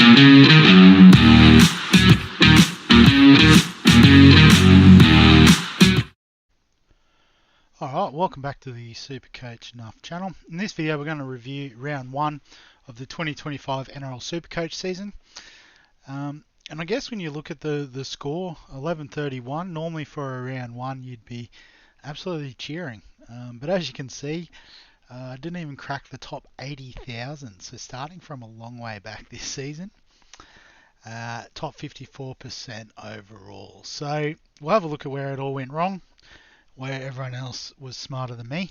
Alright, welcome back to the Supercoach Nuff channel. In this video we're going to review round 1 of the 2025 NRL Supercoach season. And I guess when you look at the score, 11:31, normally for a round 1 you'd be absolutely cheering. But as you can see, I didn't even crack the top 80,000, so starting from a long way back this season. Top 54% overall. So we'll have a look at where it all went wrong, where everyone else was smarter than me.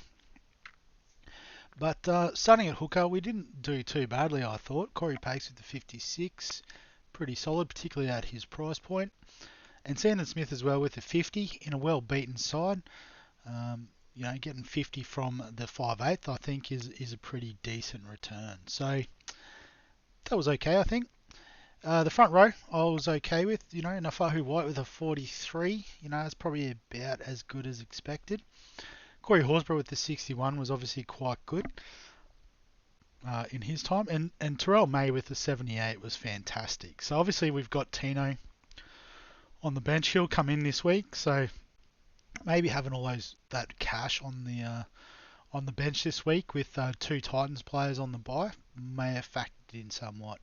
But starting at hooker, we didn't do too badly, I thought. Corey Pace with the 56, pretty solid, particularly at his price point. And Sandon Smith as well with the 50 in a well-beaten side. Getting 50 from the 5/8 I think is a pretty decent return. So that was okay, I think. The front row I was okay with, Nafahu White with a 43, it's probably about as good as expected. Corey Horsburgh with the 61 was obviously quite good in his time, and Terrell May with the 78 was fantastic. So obviously we've got Tino on the bench. He'll come in this week, so maybe having all that cash on the bench this week with 2 Titans players on the bye may have factored in somewhat.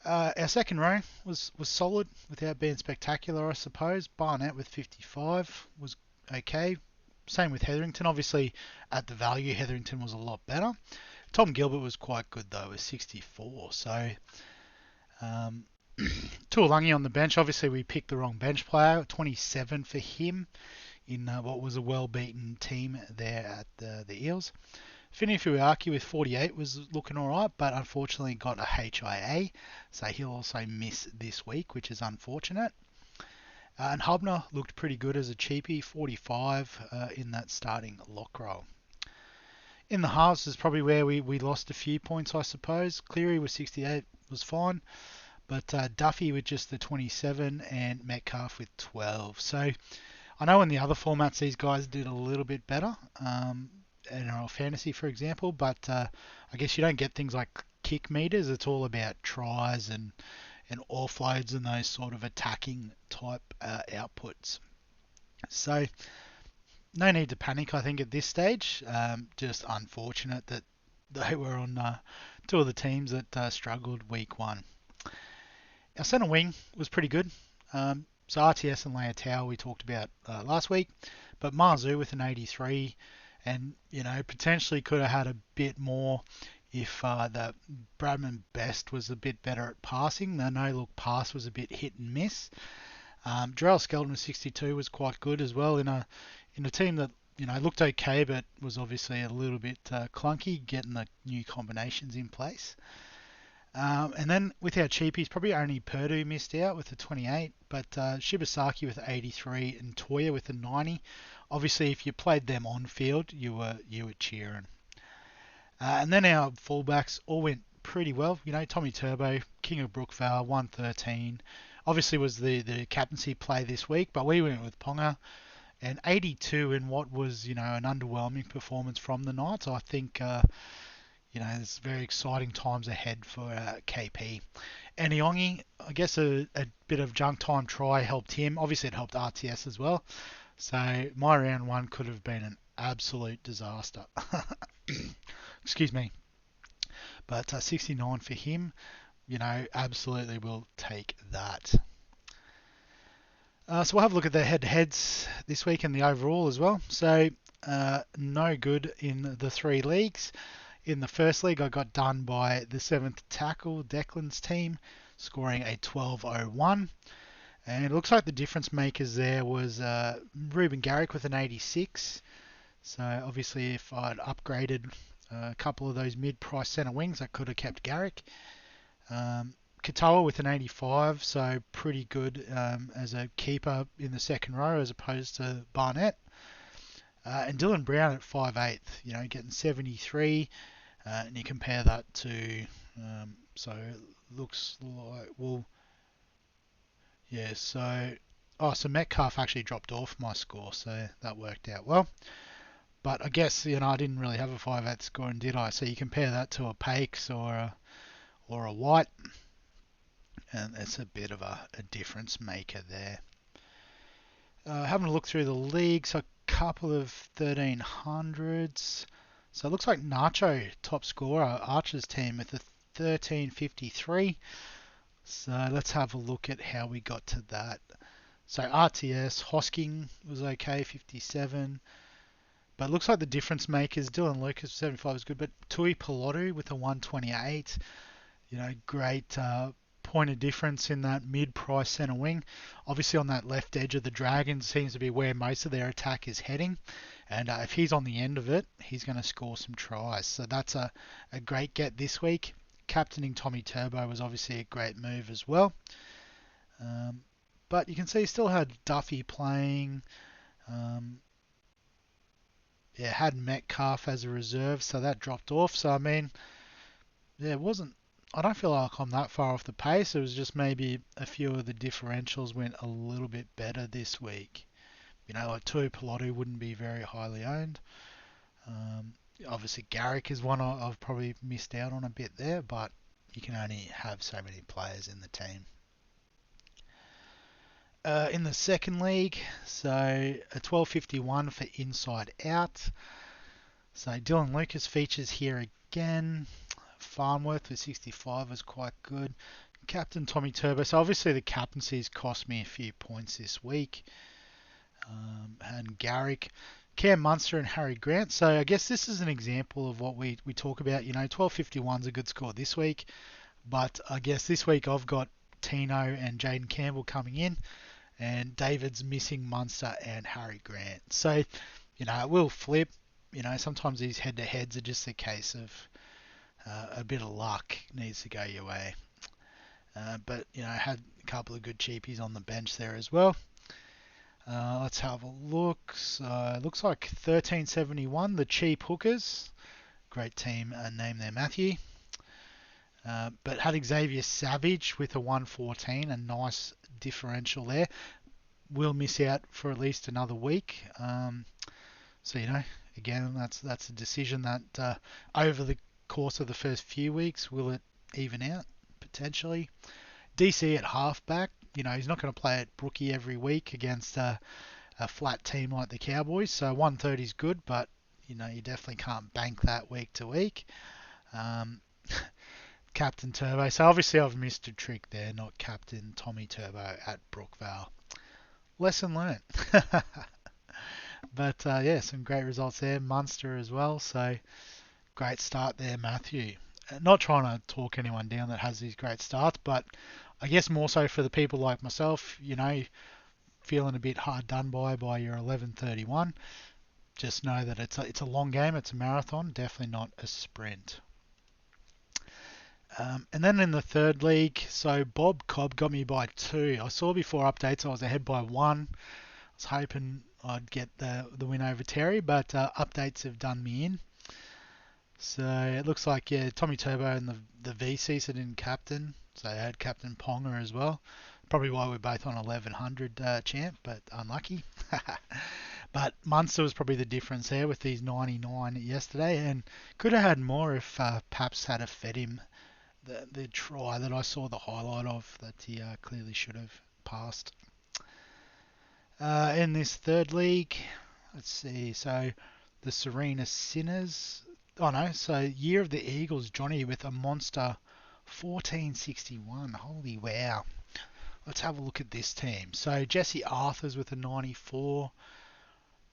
Our second row was solid without being spectacular, I suppose. Barnett with 55 was okay. Same with Hetherington. Obviously, at the value, Hetherington was a lot better. Tom Gilbert was quite good, though, with 64. So, Tuolangi on the bench. Obviously, we picked the wrong bench player. 27 for him in what was a well-beaten team there at the Eels. Fini Fuiaki with 48 was looking alright, but unfortunately got a HIA, so he'll also miss this week, which is unfortunate. And Hubner looked pretty good as a cheapie, 45 in that starting lock roll. In the halves is probably where we lost a few points, I suppose. Cleary with 68 was fine, but Duffy with just the 27 and Metcalf with 12. So I know in the other formats these guys did a little bit better. NRL Fantasy, for example, but I guess you don't get things like kick meters. It's all about tries and offloads and those sort of attacking type outputs. So no need to panic, I think, at this stage. Just unfortunate that they were on 2 of the teams that struggled week 1. Our centre wing was pretty good. So RTS and Leotau we talked about last week, but Marzu with an 83. And, potentially could have had a bit more if the Bradman Best was a bit better at passing. The no-look pass was a bit hit and miss. Jarrell Skelton with 62 was quite good as well in a team that, looked okay, but was obviously a little bit clunky getting the new combinations in place. And then with our cheapies, probably only Purdue missed out with the 28, but Shibasaki with 83 and Toya with the 90. Obviously, if you played them on field, you were cheering. And then our fullbacks all went pretty well. Tommy Turbo, King of Brookvale, 113. Obviously was the captaincy play this week, but we went with Ponga. And 82 in what was, an underwhelming performance from the Knights. I think, there's very exciting times ahead for KP. And Iongi, I guess a bit of junk time try helped him. Obviously, it helped RTS as well. So my round 1 could have been an absolute disaster. Excuse me. But 69 for him, absolutely will take that. So we'll have a look at the head-to-heads this week and the overall as well. So no good in the 3 leagues. In the first league, I got done by the 7th tackle, Declan's team, scoring a 12.01. And it looks like the difference makers there was Ruben Garrick with an 86. So obviously if I'd upgraded a couple of those mid-price centre wings, I could have kept Garrick. Katoa with an 85, so pretty good as a keeper in the second row as opposed to Barnett. And Dylan Brown at 5/8, getting 73. And you compare that to, so it looks like, so Metcalf actually dropped off my score, so that worked out well. But I guess, I didn't really have a 5/8 scoring, did I? So you compare that to a Pakes or or a white, and it's a bit of a difference maker there. Having a look through the league, so a couple of 1300s. So it looks like Nacho, top scorer, Archer's team with a 1353. So let's have a look at how we got to that. So RTS, Hosking was okay, 57. But it looks like the difference makers, Dylan Lucas, 75 was good, but Tui Pilotu with a 128. Great point of difference in that mid-price centre wing. Obviously on that left edge of the Dragons seems to be where most of their attack is heading. And if he's on the end of it, he's going to score some tries. So that's a great get this week. Captaining Tommy Turbo was obviously a great move as well. But you can see he still had Duffy playing. Had Metcalf as a reserve, so that dropped off. So, I mean, it wasn't. I don't feel like I'm that far off the pace. It was just maybe a few of the differentials went a little bit better this week. Like Tui Pilotu wouldn't be very highly owned. Obviously, Garrick is one I've probably missed out on a bit there, but you can only have so many players in the team. In the second league, so a 1251 for inside out. So Dylan Lucas features here again. Farnworth with 65 was quite good. Captain Tommy Turbo. So obviously the captaincies cost me a few points this week. And Garrick, Cam Munster and Harry Grant. So I guess this is an example of what we talk about. 1251 is a good score this week. But I guess this week I've got Tino and Jaden Campbell coming in. And David's missing Munster and Harry Grant. So, it will flip. Sometimes these head-to-heads are just a case of a bit of luck needs to go your way. But, I had a couple of good cheapies on the bench there as well. Let's have a look. So, looks like 1371, the cheap hookers. Great team, name there, Matthew. But had Xavier Savage with a 114, a nice differential there. Will miss out for at least another week. So again, that's a decision that over the course of the first few weeks, will it even out potentially? DC at halfback, he's not going to play at Brookie every week against a flat team like the Cowboys. So 130 is good, but you definitely can't bank that week to week. Captain Turbo. So obviously I've missed a trick there, not Captain Tommy Turbo at Brookvale. Lesson learnt. But some great results there. Munster as well. So great start there, Matthew. Not trying to talk anyone down that has these great starts, but I guess more so for the people like myself, feeling a bit hard done by your 11:31. Just know that it's a long game. It's a marathon. Definitely not a sprint. And then in the third league, so Bob Cobb got me by 2. I saw before updates I was ahead by 1. I was hoping I'd get the win over Terry, but updates have done me in. So it looks like, Tommy Turbo and the VCs didn't captain. So I had Captain Ponga as well. Probably why we're both on 1100 champ, but unlucky. But Munster was probably the difference there with these 99 yesterday, and could have had more if Paps had fed him the try that I saw the highlight of that he clearly should have passed. In this third league, let's see, so the Serena Sinners, so Year of the Eagles, Johnny with a monster 1461, holy wow. Let's have a look at this team. So Jesse Arthurs with a 94,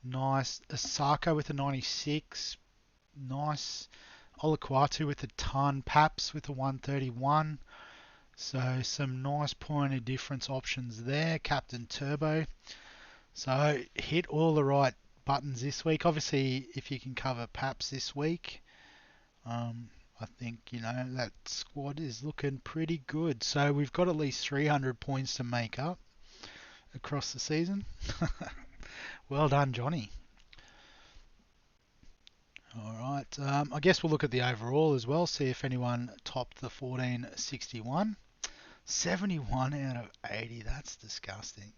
nice. Asako with a 96, nice. Olaquatu with a ton, Paps with a 131. So some nice point of difference options there. Captain Turbo. So hit all the right buttons this week. Obviously, if you can cover Paps this week, I think, that squad is looking pretty good. So we've got at least 300 points to make up across the season. Well done, Johnny. Alright, I guess we'll look at the overall as well, see if anyone topped the 1461. 71 out of 80, that's disgusting.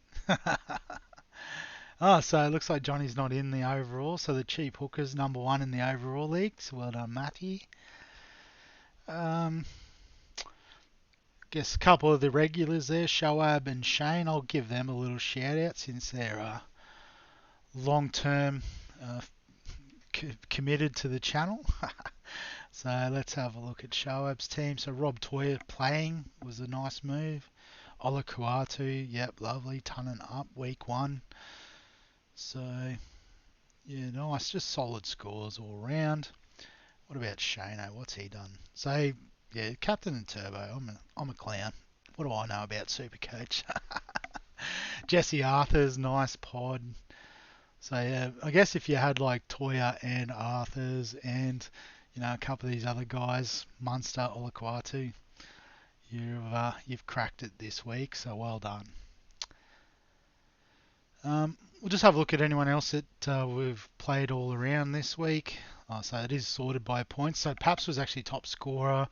So it looks like Johnny's not in the overall, so the cheap hooker's #1 in the overall league, so well done, Matthew. guess a couple of the regulars there, Shoaib and Shane, I'll give them a little shout out since they're long-term uh, committed to the channel. So let's have a look at Shoaib's team. So Rob Toyer playing was a nice move. Ola Kuatu, yep, lovely, turning up week 1. So yeah, nice, just solid scores all round. What about Shano? What's he done? So yeah, captain and turbo. I'm a clown. What do I know about Supercoach? Jesse Arthur's nice pod. So yeah, I guess if you had like Toya and Arthur's and a couple of these other guys, Munster, Olaquatu, you've cracked it this week. So well done. We'll just have a look at anyone else that we've played all around this week. So it is sorted by points. So Paps was actually top scorer.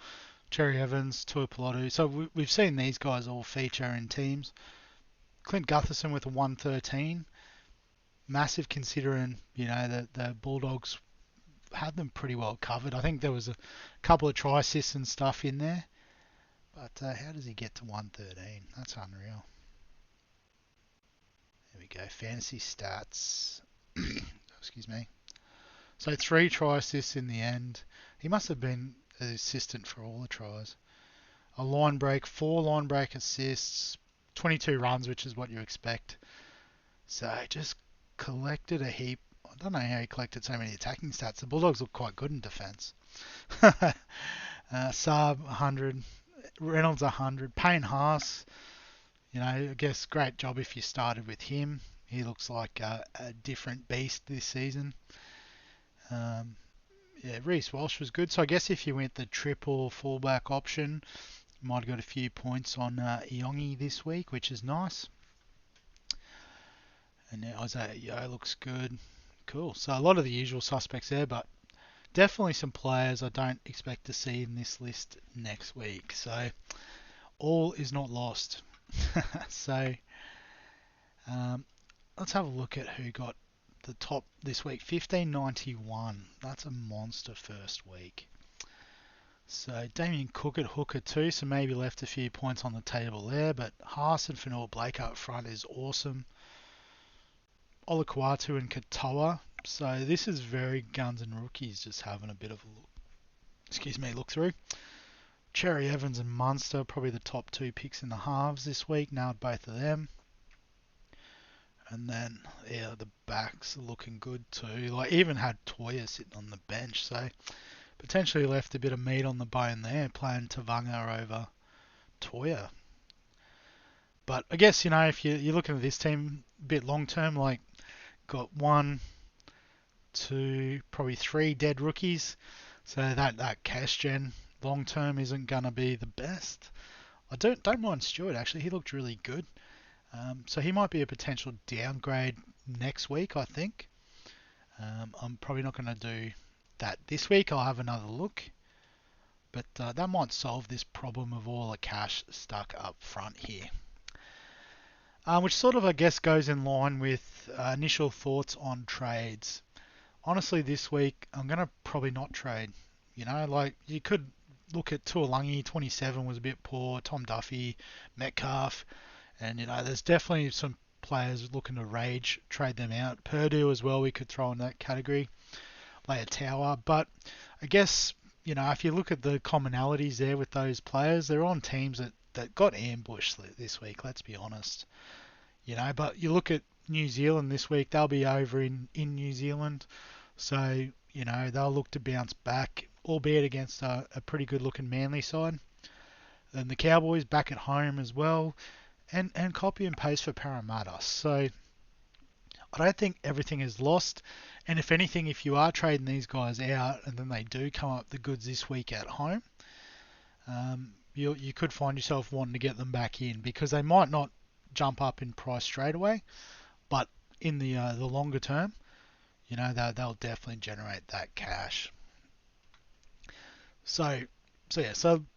Cherry Evans, Tuipulotu. So we've seen these guys all feature in teams. Clint Gutherson with a 113. Massive considering, the Bulldogs had them pretty well covered. I think there was a couple of try assists and stuff in there. But how does he get to 113? That's unreal. There we go. Fantasy stats. Excuse me. So 3 try assists in the end. He must have been an assistant for all the tries. A line break, 4 line break assists, 22 runs, which is what you expect. So just collected a heap. I don't know how he collected so many attacking stats. The Bulldogs look quite good in defence. Saab 100, Reynolds 100, Payne Haas. I guess great job if you started with him. He looks like a different beast this season. Reece Walsh was good. So I guess if you went the triple fullback option, you might have got a few points on Iongi this week, which is nice. And Isaiah Yeo looks good. Cool. So a lot of the usual suspects there, but definitely some players I don't expect to see in this list next week. So all is not lost. So let's have a look at who got the top this week. 1591. That's a monster first week. So Damien Cook at hooker too, so maybe left a few points on the table there. But Haas and Fanua Blake up front is awesome. Olaquatu and Katoa. So this is very guns and rookies, just having a bit of a look through. Cherry Evans and Munster, probably the top 2 picks in the halves this week. Nailed both of them. And then, the backs are looking good too. Like, even had Toya sitting on the bench, so potentially left a bit of meat on the bone there, playing Tavanga over Toya. But I guess, if you're looking at this team a bit long term, like, got 1, 2, probably 3 dead rookies. So that cash gen long term isn't going to be the best. I don't mind Stewart, actually. He looked really good. So he might be a potential downgrade next week, I think. I'm probably not going to do that this week. I'll have another look. But that might solve this problem of all the cash stuck up front here. Which sort of, I guess, goes in line with initial thoughts on trades. Honestly, this week, I'm going to probably not trade. Like, you could look at Tuolangi, 27 was a bit poor. Tom Duffy, Metcalf. And, there's definitely some players looking to rage, trade them out. Purdue as well, we could throw in that category. Leia Tower. But I guess, if you look at the commonalities there with those players, they're on teams that got ambushed this week, let's be honest. But you look at New Zealand this week, they'll be over in New Zealand. So, they'll look to bounce back, albeit against a pretty good looking Manly side. Then the Cowboys back at home as well. And copy and paste for Parramatta. So I don't think everything is lost. And if anything, if you are trading these guys out and then they do come up the goods this week at home, you could find yourself wanting to get them back in because they might not jump up in price straight away, but in the longer term, they'll definitely generate that cash. So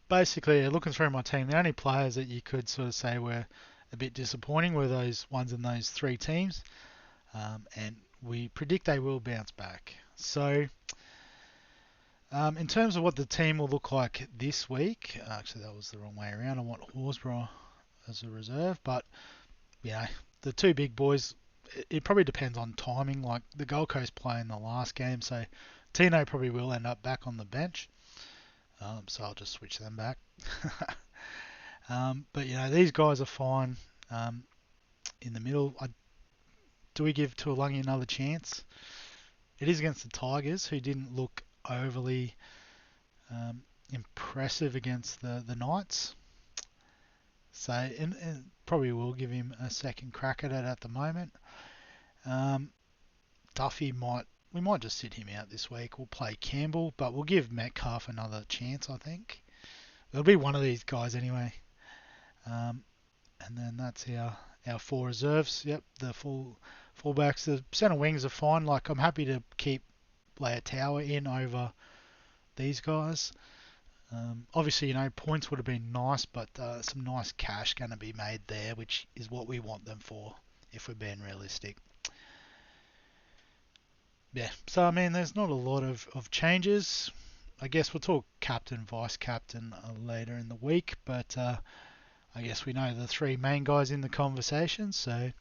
basically, looking through my team, the only players that you could sort of say were a bit disappointing were those ones in those 3 teams, and we predict they will bounce back. So In terms of what the team will look like this week, actually that was the wrong way around. I want Horsburgh as a reserve, but the two big boys, it probably depends on timing. Like the Gold Coast play in the last game, so Tino probably will end up back on the bench. So I'll just switch them back. But these guys are fine in the middle. Do we give Tuolungi another chance? It is against the Tigers, who didn't look overly impressive against the Knights. So, and probably will give him a second crack at it at the moment. Duffy we might just sit him out this week. We'll play Campbell, but we'll give Metcalf another chance, I think. It'll be one of these guys anyway. And then that's our four reserves. Yep, the fullbacks. The centre wings are fine. Like, I'm happy to keep Leia Tower in over these guys. Obviously, points would have been nice, but some nice cash going to be made there, which is what we want them for, if we're being realistic. Yeah, so I mean, there's not a lot of changes. I guess we'll talk captain, vice captain later in the week, but I guess we know the three main guys in the conversation, so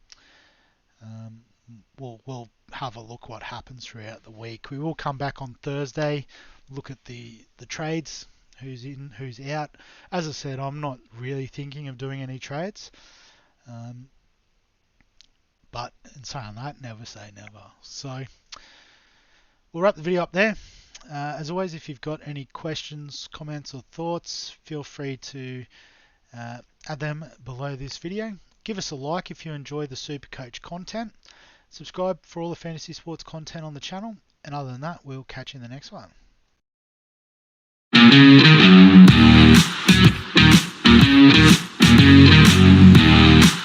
we'll have a look what happens throughout the week. We will come back on Thursday, look at the trades, who's in, who's out. As I said, I'm not really thinking of doing any trades, but in saying that, never say never. So we'll wrap the video up there. As always, if you've got any questions, comments or thoughts, feel free to add them below this video. Give us a like if you enjoy the Supercoach content. Subscribe for all the fantasy sports content on the channel. And other than that, we'll catch you in the next one.